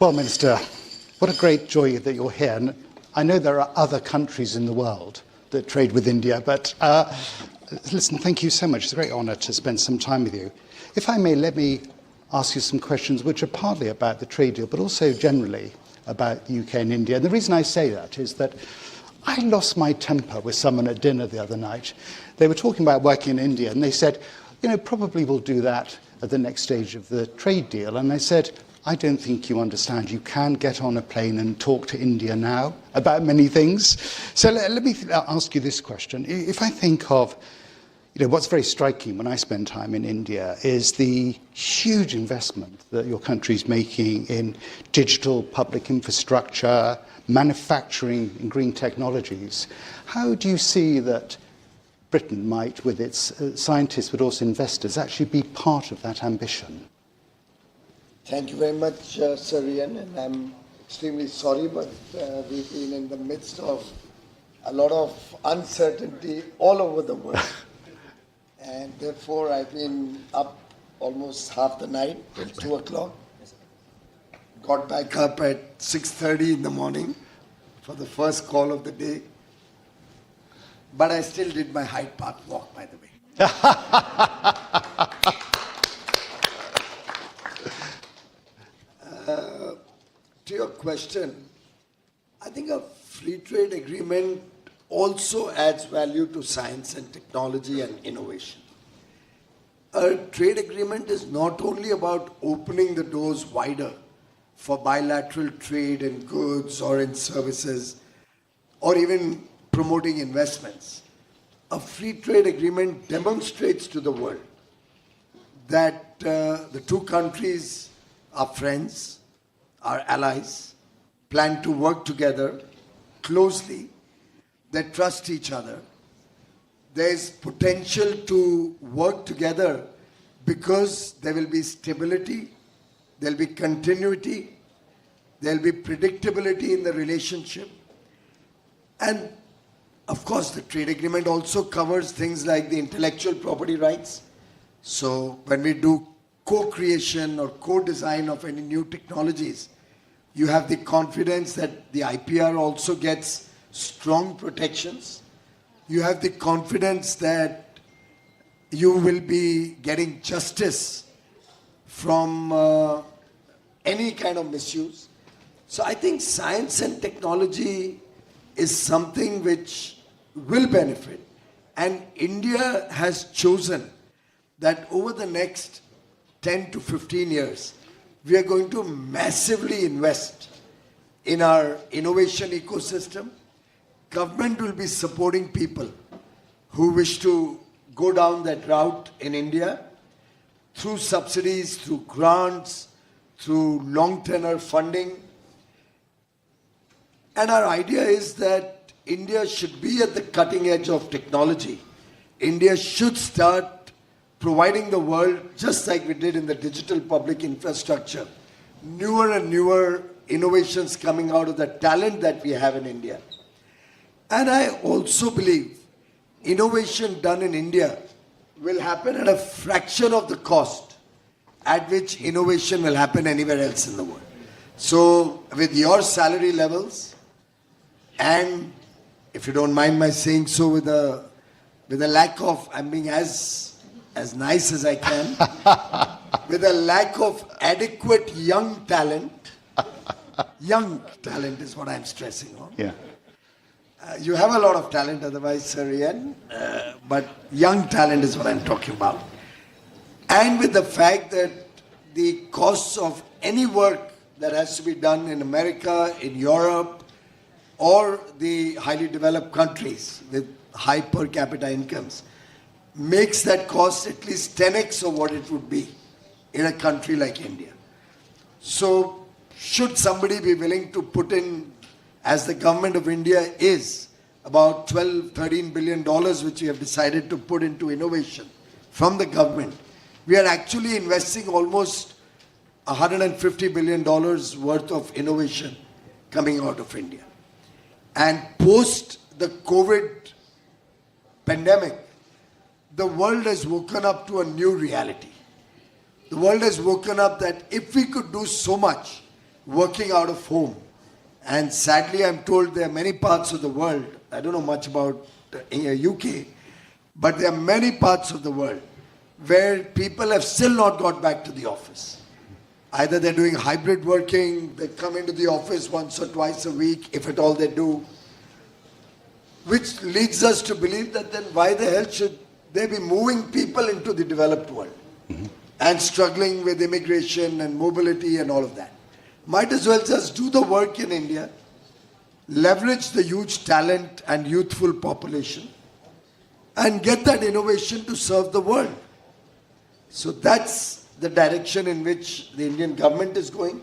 Well, Minister, what a great joy that you're here. And I know there are other countries in the world that trade with India, but listen, thank you so much. It's a great honour to spend some time with you. If I may, let me ask you some questions which are partly about the trade deal, but also generally about the UK and India. And the reason I say that is that I lost my temper with someone at dinner the other night. They were talking about working in India, and they said, probably we'll do that at the next stage of the trade deal. And I said, I don't think you understand. You can get on a plane and talk to India now about many things. So let me ask you this question. If I think of, what's very striking when I spend time in India is the huge investment that your country is making in digital public infrastructure, manufacturing and green technologies. How do you see that Britain might, with its scientists but also investors, actually be part of that ambition? Thank you very much, Sir Ian, and I'm extremely sorry, but we've been in the midst of a lot of uncertainty all over the world. And therefore, I've been up almost half the night till 2 o'clock. Got back up at 6:30 in the morning for the first call of the day. But I still did my Hyde Park walk, by the way. To your question, I think a free trade agreement also adds value to science and technology and innovation. A trade agreement is not only about opening the doors wider for bilateral trade in goods or in services or even promoting investments. A free trade agreement demonstrates to the world that the two countries are friends, are allies, plan to work together closely, they trust each other. There is potential to work together because there will be stability, there will be continuity, there will be predictability in the relationship. And of course, the trade agreement also covers things like the intellectual property rights. So when we do co-creation or co-design of any new technologies, you have the confidence that the IPR also gets strong protections. You have the confidence that you will be getting justice from any kind of misuse. So I think science and technology is something which will benefit. And India has chosen that over the next 10 to 15 years, we are going to massively invest in our innovation ecosystem. Government will be supporting people who wish to go down that route in India through subsidies, through grants, through long tenor funding. And our idea is that India should be at the cutting edge of technology. India should start providing the world, just like we did in the digital public infrastructure, newer and newer innovations coming out of the talent that we have in India. And I also believe innovation done in India will happen at a fraction of the cost at which innovation will happen anywhere else in the world. So with your salary levels, and if you don't mind my saying so, with a lack of, I'm being as nice as I can, with a lack of adequate young talent is what I'm stressing on. Yeah. You have a lot of talent otherwise, Sir Ian, but young talent is what I'm talking about. And with the fact that the costs of any work that has to be done in America, in Europe, or the highly developed countries with high per capita incomes, makes that cost at least 10x of what it would be in a country like India. So should somebody be willing to put in, as the government of India is, about $12-13 billion which we have decided to put into innovation from the government, we are actually investing almost $150 billion worth of innovation coming out of India. And post the COVID pandemic, the world has woken up to a new reality. The world has woken up that if we could do so much working out of home. And sadly, I'm told there are many parts of the world, I don't know much about UK, but there are many parts of the world where people have still not got back to the office. Either they're doing hybrid working, they come into the office once or twice a week, if at all they do, which leads us to believe that then why the hell should they be moving people into the developed world and struggling with immigration and mobility and all of that? Might as well just do the work in India, leverage the huge talent and youthful population, and get that innovation to serve the world. So that's the direction in which the Indian government is going.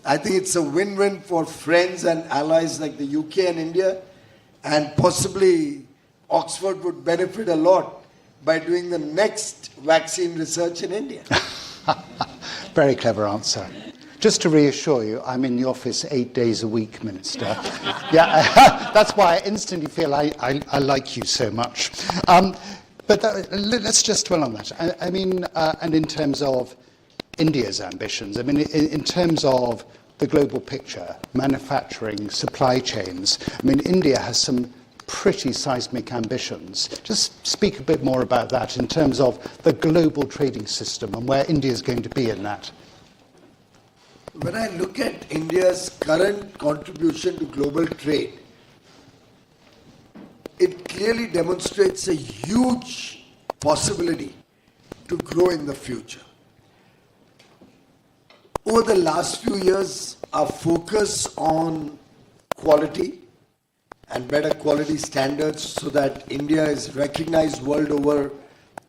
I think it's a win-win for friends and allies like the UK and India, and possibly Oxford would benefit a lot by doing the next vaccine research in India. Very clever answer. Just to reassure you, I'm in the office 8 days a week, Minister. Yeah, that's why I instantly feel I like you so much. But let's just dwell on that. I mean, and in terms of India's ambitions, I mean, in terms of the global picture, manufacturing, supply chains, I mean, India has some pretty seismic ambitions. Just speak a bit more about that in terms of the global trading system and where India is going to be in that. When I look at India's current contribution to global trade, it clearly demonstrates a huge possibility to grow in the future. Over the last few years, our focus on quality and better quality standards so that India is recognized world over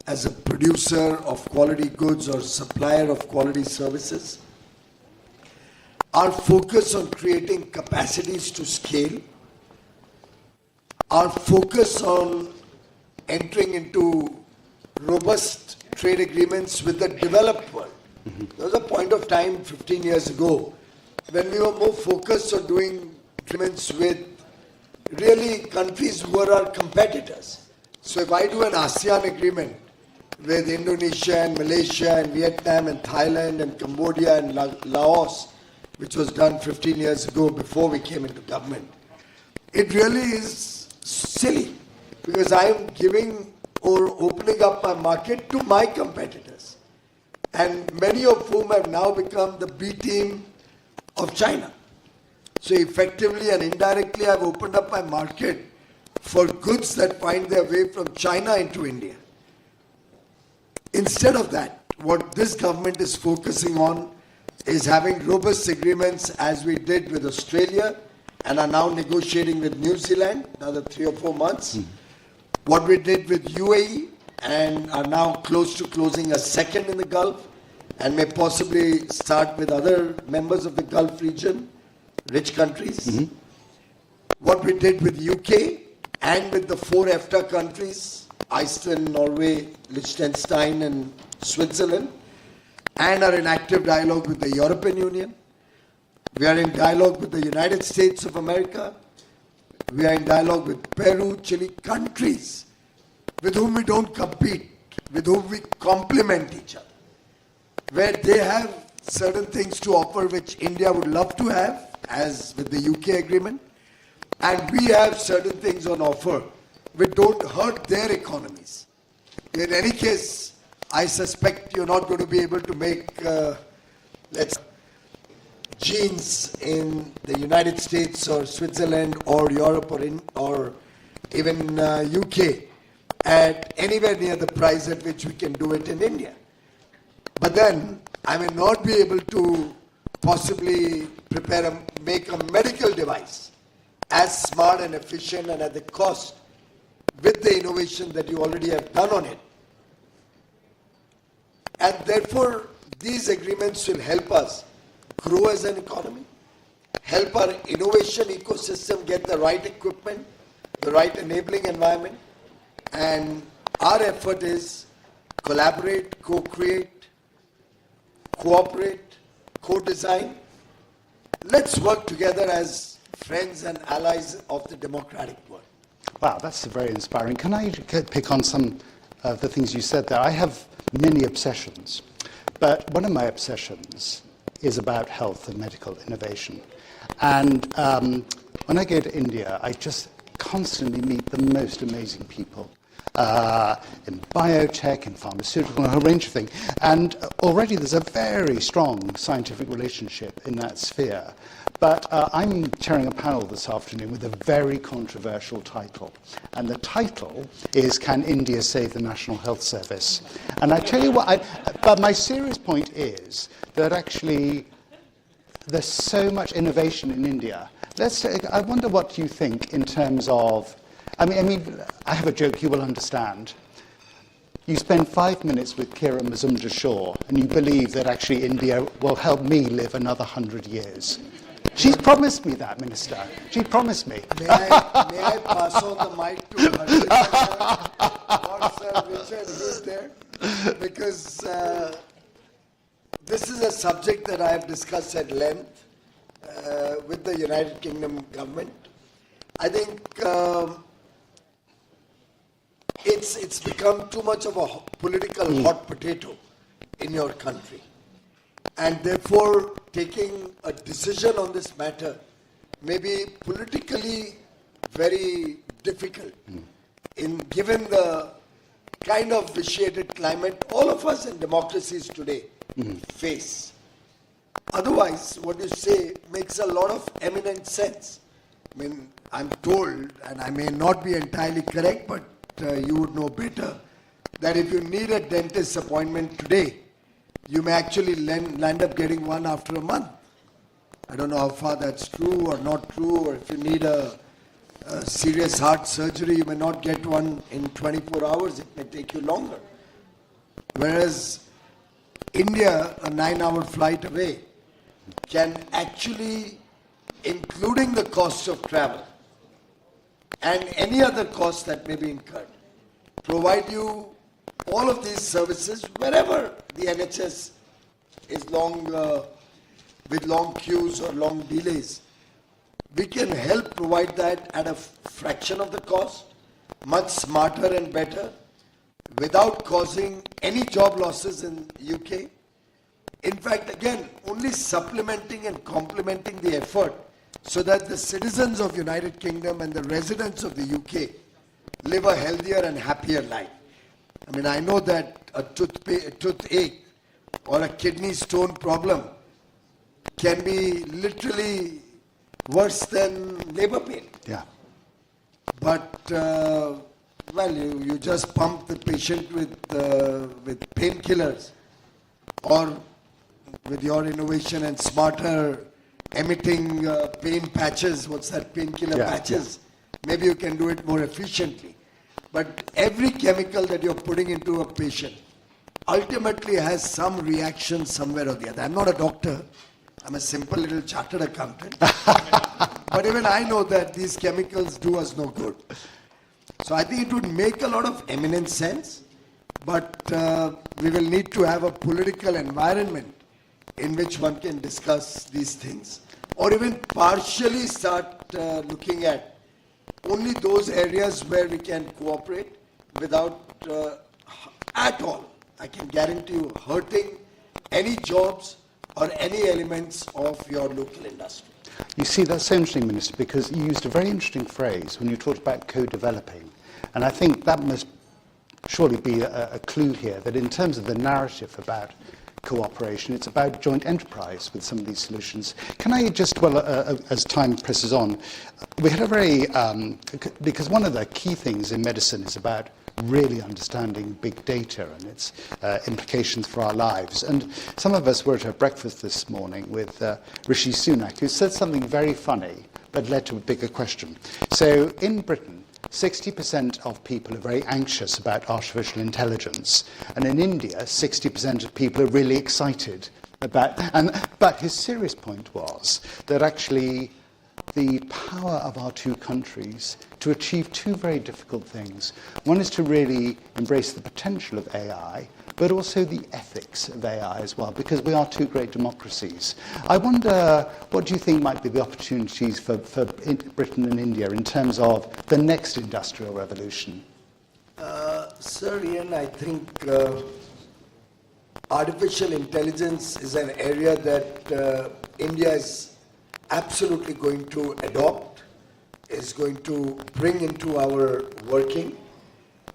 as a producer of quality goods or supplier of quality services. Our focus on creating capacities to scale, our focus on entering into robust trade agreements with the developed world. There was a point of time 15 years ago when we were more focused on doing agreements with really countries who are our competitors. So if I do an ASEAN agreement with Indonesia and Malaysia and Vietnam and Thailand and Cambodia and Laos, which was done 15 years ago before we came into government, it really is silly because I am giving or opening up my market to my competitors, and many of whom have now become the B team of China. So effectively and indirectly I've opened up my market for goods that find their way from China into India. Instead of that, what this government is focusing on is having robust agreements as we did with Australia and are now negotiating with New Zealand, another 3 or 4 months. What we did with UAE and are now close to closing a second in the Gulf and may possibly start with other members of the Gulf region, rich countries. What we did with UK and with the 4 EFTA countries, Iceland, Norway, Liechtenstein and Switzerland, and are in active dialogue with the European Union. We are in dialogue with the United States of America. We are in dialogue with Peru, Chile, countries with whom we don't compete, with whom we complement each other, where they have certain things to offer which India would love to have, as with the UK agreement, and we have certain things on offer which don't hurt their economies. In any case, I suspect you're not going to be able to make jeans in the United States or Switzerland or Europe or even UK at anywhere near the price at which we can do it in India. But then I may not be able to possibly make a medical device as smart and efficient and at the cost with the innovation that you already have done on it. And therefore, these agreements will help us grow as an economy, help our innovation ecosystem get the right equipment, the right enabling environment, and our effort is collaborate, co-create, cooperate, co-design. Let's work together as friends and allies of the democratic world. Wow, that's very inspiring. Can I pick on some of the things you said there? I have many obsessions, but one of my obsessions is about health and medical innovation. And when I go to India, I just constantly meet the most amazing people in biotech, in pharmaceutical, and a whole range of things. And already there's a very strong scientific relationship in that sphere. But I'm chairing a panel this afternoon with a very controversial title. And the title is, Can India Save the National Health Service? And I tell you what, but my serious point is that actually there's so much innovation in India. I wonder what you think in terms of, I mean, I have a joke you will understand. You spend 5 minutes with Kira Mazumdar-Shaw and you believe that actually India will help me live another 100 years. She's promised me that, Minister. She promised me. May I pass on the mic to Sir Richard, who's there? Because this is a subject that I have discussed at length with the United Kingdom government. I think it's become too much of a political hot potato in your country. And therefore, taking a decision on this matter may be politically very difficult, given the kind of vitiated climate all of us in democracies today face. Otherwise, what you say makes a lot of eminent sense. I mean, I'm told, and I may not be entirely correct, but you would know better, that if you need a dentist appointment today, you may actually land up getting one after a month. I don't know how far that's true or not true, or if you need a serious heart surgery, you may not get one in 24 hours, it may take you longer. Whereas India, a 9-hour flight away, can actually, including the cost of travel and any other cost that may be incurred, provide you all of these services wherever the NHS is with long queues or long delays. We can help provide that at a fraction of the cost, much smarter and better, without causing any job losses in UK. In fact, again, only supplementing and complementing the effort so that the citizens of United Kingdom and the residents of the UK live a healthier and happier life. I mean, I know that a toothache or a kidney stone problem can be literally worse than labor pain. Yeah. But, well, you just pump the patient with painkillers, or with your innovation and smarter emitting pain patches, what's that, painkiller patches, maybe you can do it more efficiently. But every chemical that you're putting into a patient ultimately has some reaction somewhere or the other. I'm not a doctor. I'm a simple little chartered accountant. But even I know that these chemicals do us no good. So I think it would make a lot of eminent sense, but we will need to have a political environment in which one can discuss these things, or even partially start looking at only those areas where we can cooperate without at all, I can guarantee you, hurting any jobs or any elements of your local industry. You see, that's so interesting, Minister, because you used a very interesting phrase when you talked about co-developing. And I think that must surely be a clue here, that in terms of the narrative about cooperation, it's about joint enterprise with some of these solutions. Can I just, well, as time presses on, we had a very, because one of the key things in medicine is about really understanding big data and its implications for our lives. And some of us were at a breakfast this morning with Rishi Sunak, who said something very funny, but led to a bigger question. So in Britain, 60% of people are very anxious about artificial intelligence. And in India, 60% of people are really excited about, but his serious point was that actually the power of our two countries to achieve two very difficult things. One is to really embrace the potential of AI, but also the ethics of AI as well, because we are two great democracies. I wonder, what do you think might be the opportunities for Britain and India in terms of the next industrial revolution? Sir Ian, I think artificial intelligence is an area that India is absolutely going to adopt, is going to bring into our working.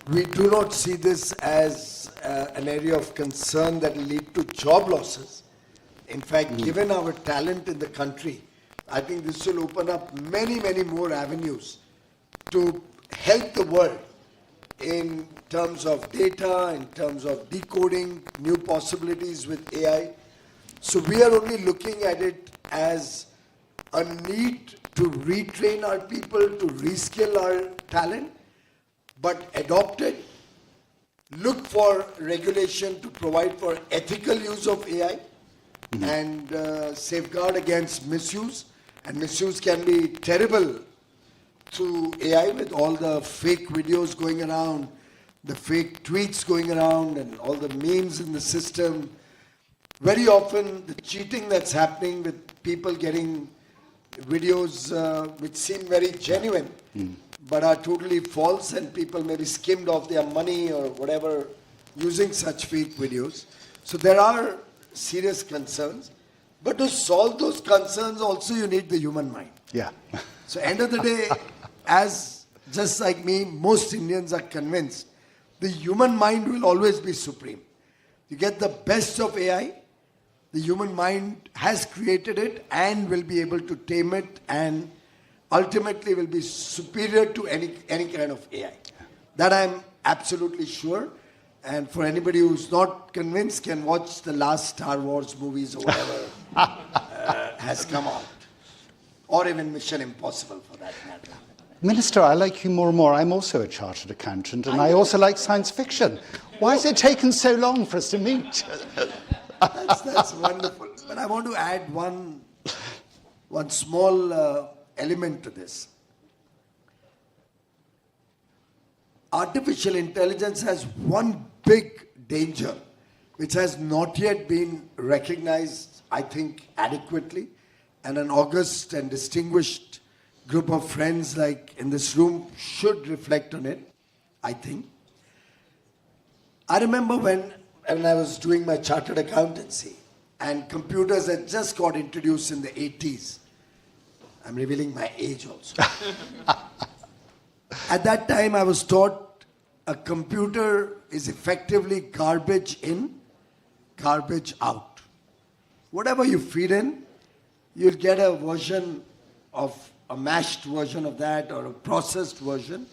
We do not see this as an area of concern that will lead to job losses. In fact, given our talent in the country, I think this will open up many, many more avenues to help the world in terms of data, in terms of decoding new possibilities with AI. So we are only looking at it as a need to retrain our people, to reskill our talent, but adopt it, look for regulation to provide for ethical use of AI, and safeguard against misuse. And misuse can be terrible through AI with all the fake videos going around, the fake tweets going around, and all the memes in the system. Very often the cheating that's happening with people getting videos which seem very genuine but are totally false, and people may be skimmed off their money or whatever using such fake videos. So there are serious concerns. But to solve those concerns also you need the human mind. Yeah. So end of the day, as just like me, most Indians are convinced the human mind will always be supreme. You get the best of AI, the human mind has created it and will be able to tame it, and ultimately will be superior to any kind of AI. That I'm absolutely sure. And for anybody who's not convinced can watch the last Star Wars movies or whatever has come out. Or even Mission Impossible for that matter. Minister, I like you more and more. I'm also a chartered accountant, and I also like science fiction. Why has it taken so long for us to meet? That's wonderful. But I want to add one small element to this. Artificial intelligence has one big danger which has not yet been recognized, I think, adequately. And an august and distinguished group of friends like in this room should reflect on it, I think. I remember when I was doing my chartered accountancy and computers had just got introduced in the 80s. I'm revealing my age also. At that time, I was taught a computer is effectively garbage in, garbage out. Whatever you feed in, you'll get a version of a mashed version of that or a processed version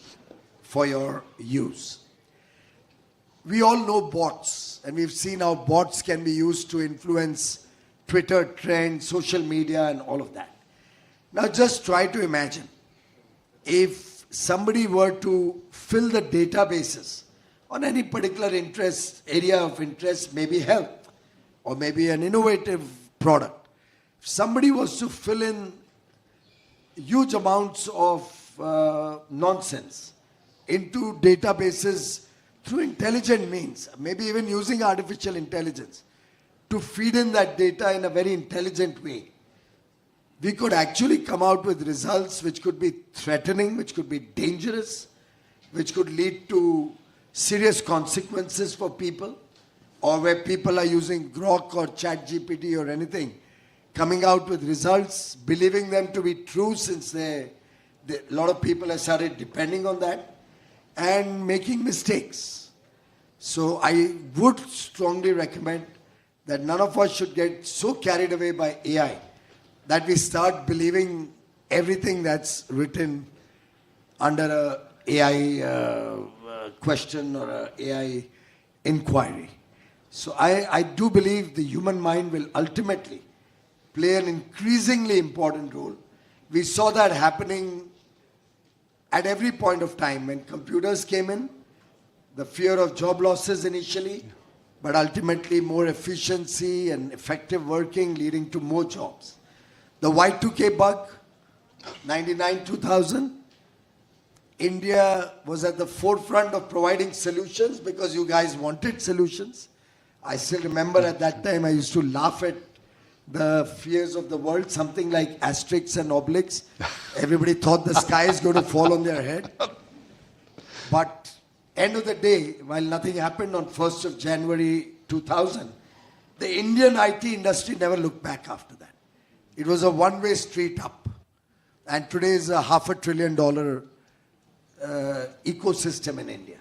for your use. We all know bots, and we've seen how bots can be used to influence Twitter trends, social media, and all of that. Now just try to imagine if somebody were to fill the databases on any particular area of interest, maybe health, or maybe an innovative product. If somebody was to fill in huge amounts of nonsense into databases through intelligent means, maybe even using artificial intelligence, to feed in that data in a very intelligent way, we could actually come out with results which could be threatening, which could be dangerous, which could lead to serious consequences for people, or where people are using Grok or ChatGPT or anything, coming out with results, believing them to be true since a lot of people have started depending on that, and making mistakes. So I would strongly recommend that none of us should get so carried away by AI that we start believing everything that's written under a AI question or a AI inquiry. So I do believe the human mind will ultimately play an increasingly important role. We saw that happening at every point of time. When computers came in, the fear of job losses initially, but ultimately more efficiency and effective working leading to more jobs. The Y2K bug, 99-2000, India was at the forefront of providing solutions because you guys wanted solutions. I still remember at that time I used to laugh at the fears of the world, something like asterisks and obliques. Everybody thought the sky is going to fall on their head. But end of the day, while nothing happened on 1st of January 2000, the Indian IT industry never looked back after that. It was a one-way street up. And today is a $500 billion ecosystem in India.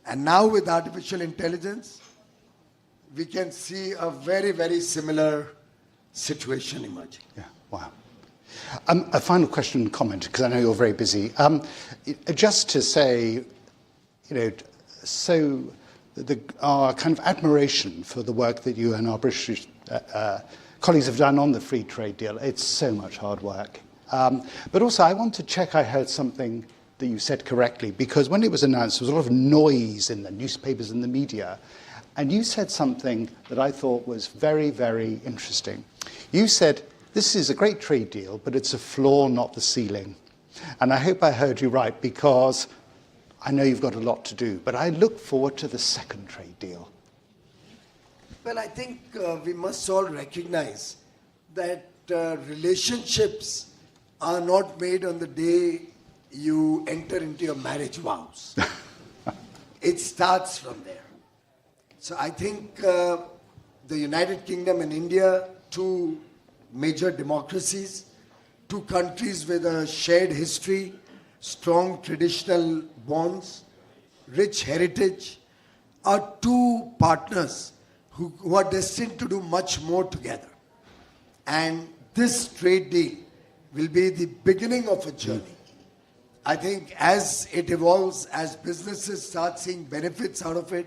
And now with artificial intelligence, we can see a very, very similar situation emerging. Yeah, wow. A final question and comment, because I know you're very busy. Just to say, so our kind of admiration for the work that you and our British colleagues have done on the free trade deal. It's so much hard work. But also, I want to check I heard something that you said correctly, because when it was announced, there was a lot of noise in the newspapers and the media. And you said something that I thought was very, very interesting. You said, this is a great trade deal, but it's a floor, not the ceiling. And I hope I heard you right, because I know you've got a lot to do, but I look forward to the second trade deal. Well, I think we must all recognize that relationships are not made on the day you enter into your marriage vows. It starts from there. So I think the United Kingdom and India, two major democracies, two countries with a shared history, strong traditional bonds, rich heritage, are two partners who are destined to do much more together. And this trade deal will be the beginning of a journey. I think as it evolves, as businesses start seeing benefits out of it,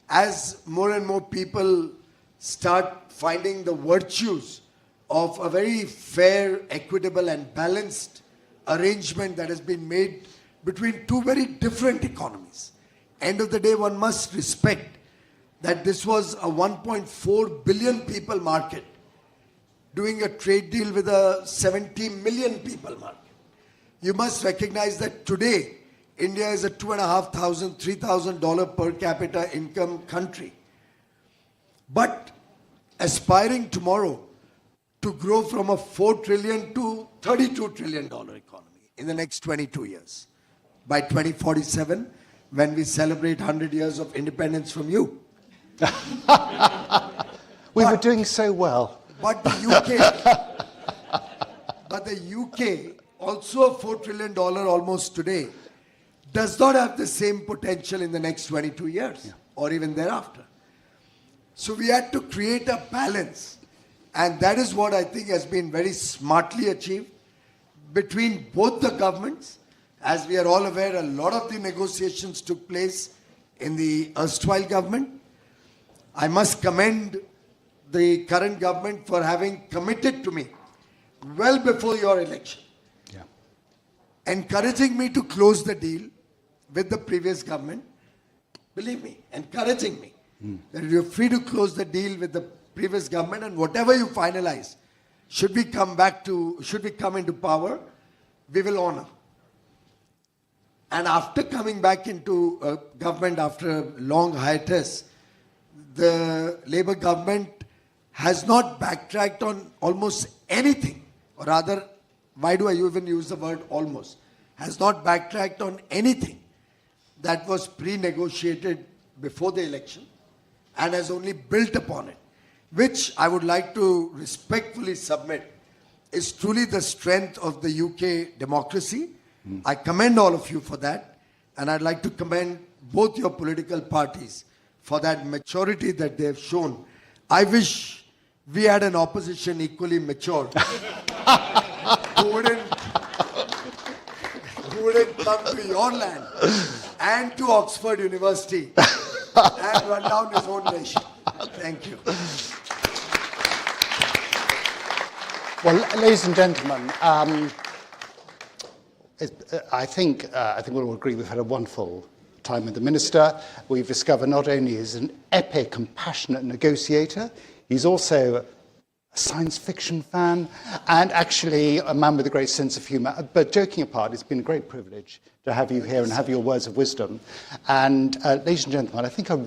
as more and more people start finding the virtues of a very fair, equitable and balanced arrangement that has been made between two very different economies. End of the day, one must respect that this was a 1.4 billion people market doing a trade deal with a 70 million people market. You must recognize that today, India is a $2,500, $3,000 per capita income country. But aspiring tomorrow to grow from a $4 trillion to $32 trillion economy in the next 22 years. By 2047, when we celebrate 100 years of independence from you. We were doing so well. But the UK, also a $4 trillion almost today, does not have the same potential in the next 22 years or even thereafter. So we had to create a balance, and that is what I think has been very smartly achieved between both the governments. As we are all aware, a lot of the negotiations took place in the erstwhile government. I must commend the current government for having committed to me well before your election, encouraging me to close the deal with the previous government. Believe me, encouraging me that you're free to close the deal with the previous government, and whatever you finalize, should we come into power, we will honor. And after coming back into government after a long hiatus, the Labour government has not backtracked on almost anything, or rather, why do I even use the word almost? Has not backtracked on anything that was pre-negotiated before the election and has only built upon it, which I would like to respectfully submit is truly the strength of the UK democracy. I commend all of you for that, and I'd like to commend both your political parties for that maturity that they have shown. I wish we had an opposition equally mature who wouldn't come to your land and to Oxford University and run down his own nation. Thank you. Well, ladies and gentlemen, I think we'll all agree we've had a wonderful time with the Minister. We've discovered not only is an epic, compassionate negotiator, he's also a science fiction fan and actually a man with a great sense of humour. But joking apart, it's been a great privilege to have you here and have your words of wisdom. And ladies and gentlemen, I think a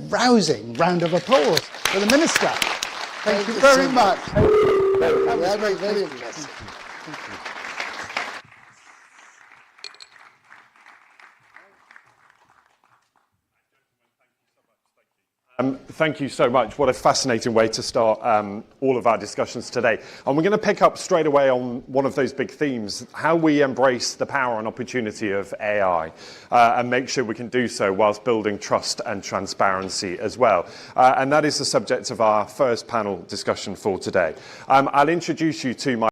rousing round of applause for the Minister. Thank you very much. That was very impressive. Thank you. Thank you so much. What a fascinating way to start all of our discussions today. And we're going to pick up straight away on one of those big themes, how we embrace the power and opportunity of AI and make sure we can do so whilst building trust and transparency as well. And that is the subject of our first panel discussion for today. I'll introduce you to my